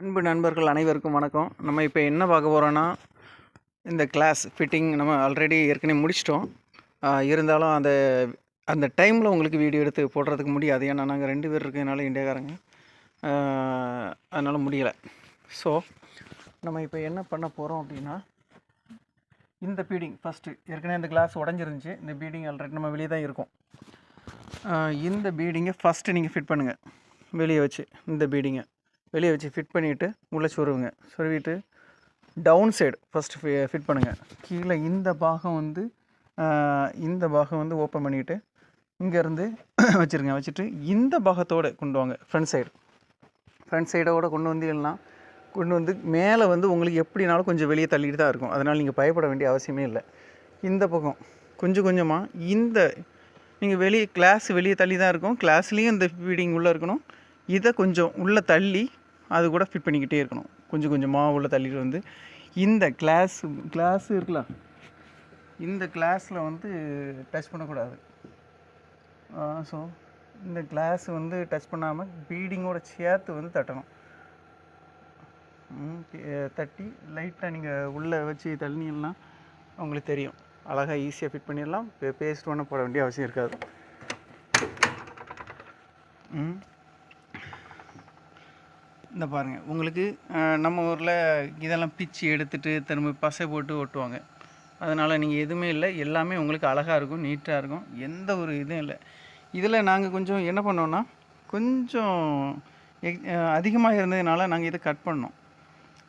அன்பு நண்பர்கள் அனைவருக்கும் வணக்கம். நம்ம இப்போ என்ன பார்க்க போகிறோன்னா, இந்த கிளாஸ் ஃபிட்டிங் நம்ம ஆல்ரெடி ஏற்கனவே முடிச்சிட்டோம். இருந்தாலும் அந்த டைமில் உங்களுக்கு வீடியோ எடுத்து போடுறதுக்கு முடியாது. ஏன்னா நாங்கள் 2 பேர் இருக்கிறதுனால இந்தியாக்காரங்க, அதனால் முடியலை. ஸோ நம்ம இப்போ என்ன பண்ண போகிறோம் அப்படின்னா, இந்த பீடிங் ஃபஸ்ட்டு ஏற்கனவே இந்த கிளாஸ் உடஞ்சிருந்துச்சு. இந்த பீடிங் ஆல்ரெடி நம்ம வெளியே தான் இருக்கும். இந்த பீடிங்கை ஃபஸ்ட்டு நீங்கள் ஃபிட் பண்ணுங்கள். வெளியே வச்சு இந்த பீடிங்கை வெளியே வச்சு ஃபிட் பண்ணிவிட்டு உள்ளே சொருவிட்டு டவுன் சைடு ஃபஸ்ட்டு ஃபிட் பண்ணுங்கள். கீழே இந்த பாகம் வந்து ஓப்பன் பண்ணிவிட்டு இங்கேருந்து வச்சுருங்க. வச்சுட்டு இந்த பாகத்தோடு கொண்டு வாங்க. ஃப்ரண்ட் சைடோடு கொண்டு வந்து மேலே வந்து உங்களுக்கு எப்படினாலும் கொஞ்சம் வெளியே தள்ளிட்டு தான் இருக்கும். அதனால் நீங்கள் பயப்பட வேண்டிய அவசியமே இல்லை. இந்த பக்கம் கொஞ்சம் கொஞ்சமாக நீங்கள் கிளாஸ் வெளியே தள்ளி தான் இருக்கும். கிளாஸ்லேயும் இந்த ஃபீடிங் உள்ளே இருக்கணும். இதை கொஞ்சம் உள்ளே தள்ளி அது கூட ஃபிட் பண்ணிக்கிட்டே இருக்கணும். கொஞ்சம் கொஞ்சமாக உள்ளே தள்ளிட்டு வந்து இந்த கிளாஸ் இருக்கலாம், இந்த கிளாஸில் வந்து டச் பண்ணக்கூடாது. ஸோ இந்த கிளாஸ் வந்து டச் பண்ணாமல் பீடிங்கோட சேர்த்து வந்து தட்டணும். தட்டி லைட்டாக நீங்கள் உள்ளே வச்சு தள்ளினீங்கன்னா உங்களுக்கு தெரியும். அழகாக ஈஸியாக ஃபிட் பண்ணிடலாம். பேஸ்ட் ஒன்றும் போட வேண்டிய அவசியம் இருக்காது. இந்த பாருங்கள், உங்களுக்கு நம்ம ஊரில் இதெல்லாம் பிச்சு எடுத்துகிட்டு திரும்ப பசை போட்டு ஒட்டுவாங்க. அதனால் நீங்கள் எதுவுமே இல்லை, எல்லாமே உங்களுக்கு அழகாக இருக்கும், நீட்டாக இருக்கும், எந்த ஒரு இதுவும் இல்லை. இதில் நாங்கள் கொஞ்சம் என்ன பண்ணோன்னா, கொஞ்சம் அதிகமாக இருந்ததுனால நாங்கள் இதை கட் பண்ணோம்.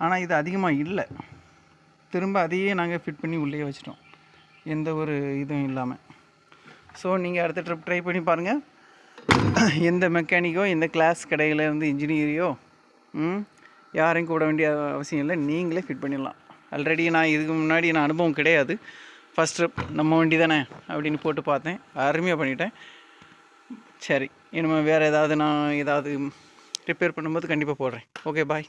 ஆனால் இது அதிகமாக இல்லை, திரும்ப அதையே நாங்கள் ஃபிட் பண்ணி உள்ளே வச்சிட்டோம், எந்த ஒரு இதுவும் இல்லாமல். ஸோ நீங்கள் அடுத்த ட்ரிப் ட்ரை பண்ணி பாருங்கள். எந்த மெக்கானிக்கோ, எந்த கிளாஸ் கடையிலேருந்து இன்ஜினியரையோ யாரையும் கூட வேண்டிய அவசியம் இல்லை, நீங்களே ஃபிட் பண்ணிடலாம். ஆல்ரெடி இதுக்கு முன்னாடி அனுபவம் கிடையாது. ஃபஸ்ட் ட்ரிப் நம்ம வண்டி தானே அப்படின்னு போட்டு பார்த்தேன், அருமையாக பண்ணிட்டேன். சரி, இனிமேல் வேறு ஏதாவது நான் ரிப்பேர் பண்ணும்போது கண்டிப்பாக போடுறேன். ஓகே, பாய்.